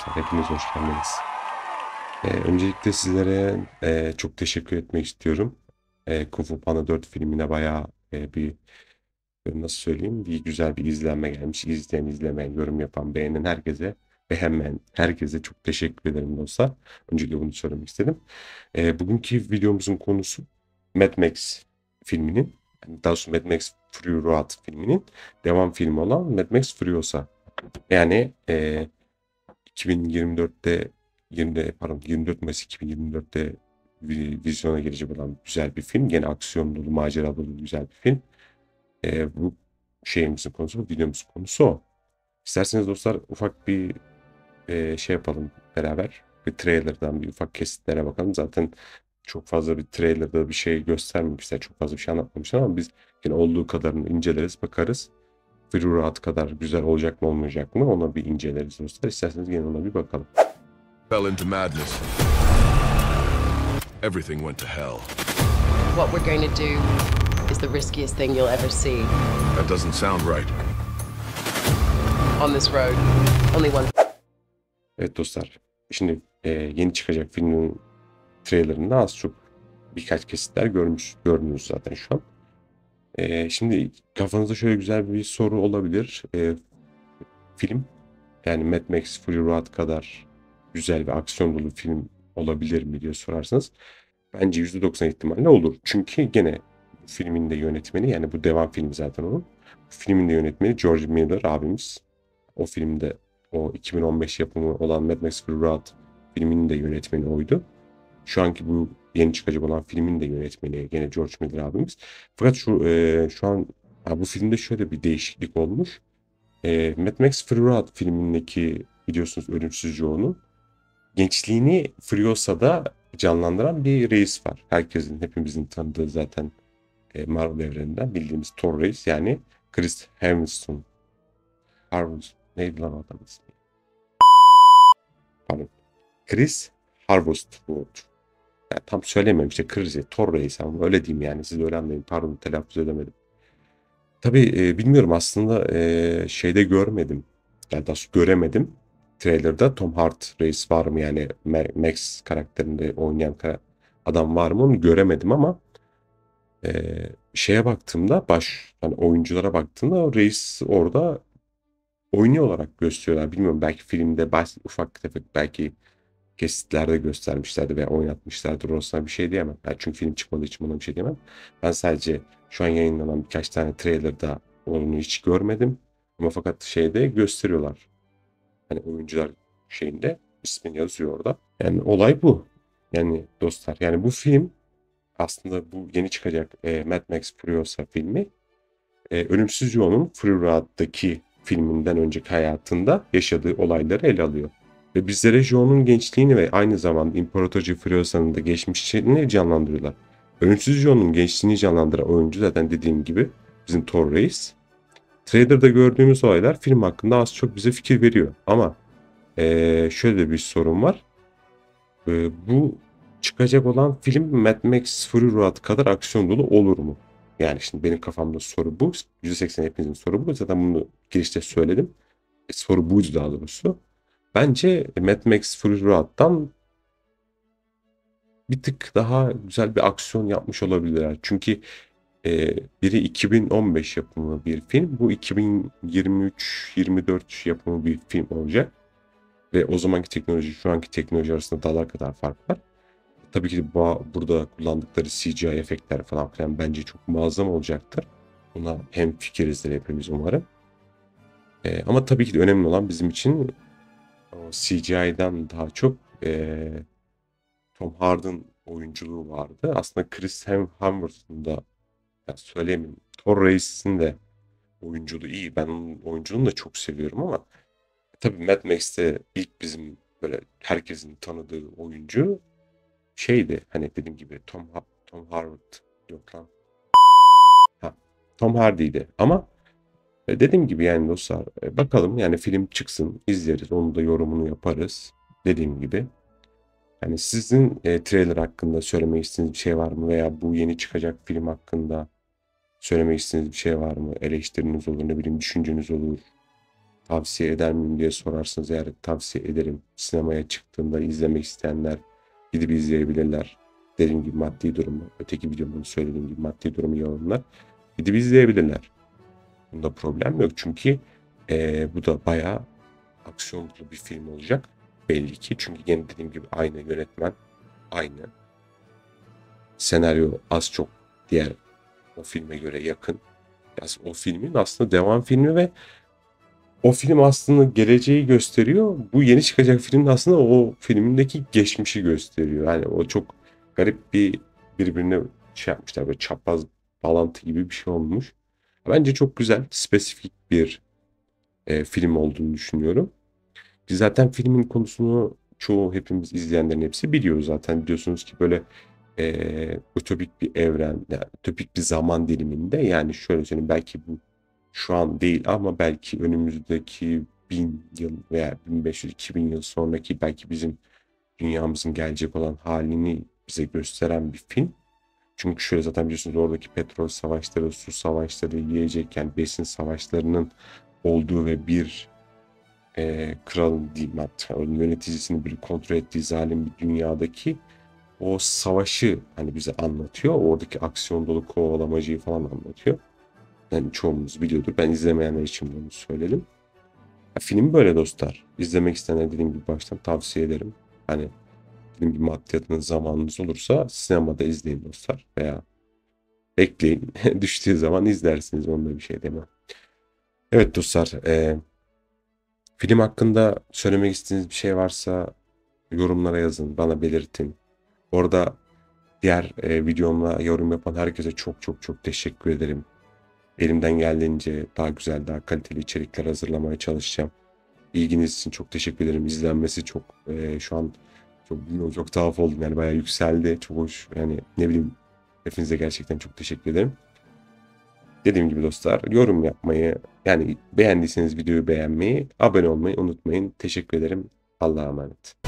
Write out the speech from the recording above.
arkadaşlar, hepiniz hoş geldiniz. Öncelikle sizlere çok teşekkür etmek istiyorum. Kung Fu Panda 4 filmine bayağı nasıl söyleyeyim, bir güzel bir izlenme gelmiş. İzleyen, izlemeyen, yorum yapan, beğenen herkese ve hemen herkese çok teşekkür ederim dostlar. Öncelikle bunu söylemek istedim. Bugünkü videomuzun konusu Mad Max filminin, yani daha doğrusu Mad Max Fury Road filminin devam filmi olan Mad Max Furiosa. Yani 2024'te 24 Mayıs 2024'te vizyona girecek olan güzel bir film. Gene aksiyon dolu, macera dolu güzel bir film. Bu şeyimizin konusu, bu videomuzun konusu o. İsterseniz dostlar ufak bir şey yapalım beraber. Bir trailer'dan bir ufak kesitlere bakalım. Zaten çok fazla bir trailer'da bir şey göstermemişler. Çok fazla bir şey anlatmamışlar ama biz yine olduğu kadarını inceleriz, bakarız. Fury Road kadar güzel olacak mı olmayacak mı ona bir inceleriz dostlar. İsterseniz gene ona bir bakalım. Fell into madness. Everything went to hell. What we're going to do is the riskiest thing you'll ever see That doesn't sound right. on this road. Only one. Evet dostlar. Şimdi yeni çıkacak filmin trailerında az çok birkaç kesitler gördünüz zaten şu an. Şimdi kafanızda şöyle güzel bir soru olabilir. Film yani Mad Max Fury Road kadar güzel ve aksiyon dolu film olabilir mi diye sorarsanız bence %90 ihtimalle olur. Çünkü gene bu filmin de yönetmeni, yani bu devam filmi zaten onun. Bu filmin de yönetmeni George Miller abimiz. O filmde, o 2015 yapımı olan Mad Max Fury Road filminin de yönetmeni oydu. Şu anki bu yeni çıkacak olan filmin de yönetmeni gene George Miller abimiz. Fakat şu an bu filmde şöyle bir değişiklik olmuş. Mad Max Fury Road filmindeki biliyorsunuz Ölümsüz Joe'nun gençliğini Furiosa'da canlandıran bir reis var. Herkesin, hepimizin tanıdığı zaten Marvel evreninden bildiğimiz Thor reis, yani Chris Hemsworth. Neydi lan adamın ismi? Pardon. Chris Hemsworth. Yani tam söylemiyorum işte, Chris, Thor reis ama öyle diyeyim, yani siz öyle anlayın. Pardon, telaffuz edemedim. Tabii bilmiyorum aslında, şeyde görmedim. Yani daha göremedim. Trailer'da Tom Hardy reis var mı, yani Max karakterinde oynayan adam var mı onu göremedim ama şeye baktığımda, hani oyunculara baktığımda o reis orada oynuyor olarak gösteriyorlar. Bilmiyorum, belki filmde ufak tefek belki kesitlerde göstermişlerdi veya oynatmışlardır. Orasına bir şey diyemem. Yani çünkü film çıkmadığı için buna bir şey diyemem. Ben sadece şu an yayınlanan birkaç tane trailer'da onu hiç görmedim. Ama fakat şeyde gösteriyorlar. Hani oyuncular şeyinde ismini yazıyor orada. Yani olay bu. Yani dostlar, yani bu film aslında bu yeni çıkacak Mad Max Furiosa filmi Ölümsüz Joe'nun Fury Road'daki filminden önceki hayatında yaşadığı olayları ele alıyor. Ve bizlere Joe'nun gençliğini ve aynı zamanda İmparatorcu Furiosa'nın da geçmişini canlandırıyorlar. Ölümsüz Joe'nun gençliğini canlandıran oyuncu zaten dediğim gibi bizim Thor Reis. Trailer'da gördüğümüz olaylar film hakkında az çok bize fikir veriyor. Ama şöyle bir sorun var. Bu çıkacak olan film Mad Max Fury Road kadar aksiyon dolu olur mu? Yani şimdi benim kafamda soru bu. %80 hepinizin soru bu. Zaten bunu girişte söyledim. Soru buydu daha doğrusu. Bence Mad Max Fury Road'dan bir tık daha güzel bir aksiyon yapmış olabilirler. Çünkü biri 2015 yapımı bir film. Bu 2023-24 yapımı bir film olacak. Ve o zamanki teknoloji şu anki teknoloji arasında dağlar kadar fark var. Tabii ki de burada kullandıkları CGI efektler falan filan bence çok muazzam olacaktır. Buna hemfikirizdir hepimiz umarım. Ama tabii ki de önemli olan bizim için o CGI'den daha çok Tom Hardy'nin oyunculuğu vardı. Aslında Chris Hemsworth'un da, ya söyleyeyim, Thor Reis'in de oyunculuğu iyi. Ben onun oyunculuğunu da çok seviyorum ama tabii Mad Max'te ilk bizim böyle herkesin tanıdığı oyuncu şeydi, hani dediğim gibi Tom Harvard, yok lan. Ha, Tom Hardy'ydi ama dediğim gibi yani dostlar, bakalım, yani film çıksın izleriz, onu da yorumunu yaparız dediğim gibi. Yani sizin trailer hakkında söylemek istediğiniz bir şey var mı, veya bu yeni çıkacak film hakkında söylemek istediğiniz bir şey var mı? Eleştiriniz olur, ne bileyim düşünceniz olur. tavsiye eder miyim diye sorarsınız. Eğer tavsiye ederim. Sinemaya çıktığında izlemek isteyenler gidip izleyebilirler. Dediğim gibi maddi durumu, öteki videomda söylediğim gibi maddi durumu iyi olanlar gidip izleyebilirler. Bunda problem yok çünkü bu da bayağı aksiyonlu bir film olacak belli ki. Çünkü yine dediğim gibi aynı yönetmen, aynı senaryo az çok diğer o filme göre yakın. O filmin aslında devam filmi ve o film aslında geleceği gösteriyor. Bu yeni çıkacak film de aslında o filmindeki geçmişi gösteriyor. Yani o çok garip bir birbirine şey yapmışlar. Böyle çapraz bağlantı gibi bir şey olmuş. Bence çok güzel, spesifik bir film olduğunu düşünüyorum. Biz zaten filmin konusunu çoğu hepimiz izleyenlerin hepsi biliyor zaten. Biliyorsunuz ki böyle ütopik bir evren, yani ütopik bir zaman diliminde yani şöyle söyleyeyim belki bu şu an değil ama belki önümüzdeki 1000 yıl veya 1500-2000 yıl sonraki belki bizim dünyamızın gelecek olan halini bize gösteren bir film. Çünkü şöyle zaten biliyorsunuz oradaki petrol savaşları, su savaşları, yiyecek yani besin savaşlarının olduğu ve bir kralın diyeyim hatta onun yöneticisini bir kontrol ettiği zalim bir dünyadaki o savaşı hani bize anlatıyor. Oradaki aksiyon dolu kovalamacıyı falan anlatıyor. Yani çoğumuz biliyordur. Ben izlemeyenler için bunu söyledim. Ya, film böyle dostlar. İzlemek isteyenler dediğim gibi baştan tavsiye ederim. Hani dediğim gibi maddiyatınız zamanınız olursa sinemada izleyin dostlar. Veya bekleyin. Düştüğü zaman izlersiniz. Onda bir şey demem. Evet dostlar. Film hakkında söylemek istediğiniz bir şey varsa yorumlara yazın. Bana belirtin. Orada diğer videomla yorum yapan herkese çok çok çok teşekkür ederim. Elimden geldiğince daha güzel, daha kaliteli içerikler hazırlamaya çalışacağım. İlginiz için çok teşekkür ederim. İzlenmesi çok şu an çok bilmiyorum çok tuhaf oldum yani bayağı yükseldi. Çok hoş yani ne bileyim hepinize gerçekten çok teşekkür ederim. Dediğim gibi dostlar yorum yapmayı yani beğendiyseniz videoyu beğenmeyi, abone olmayı unutmayın. Teşekkür ederim. Allah'a emanet.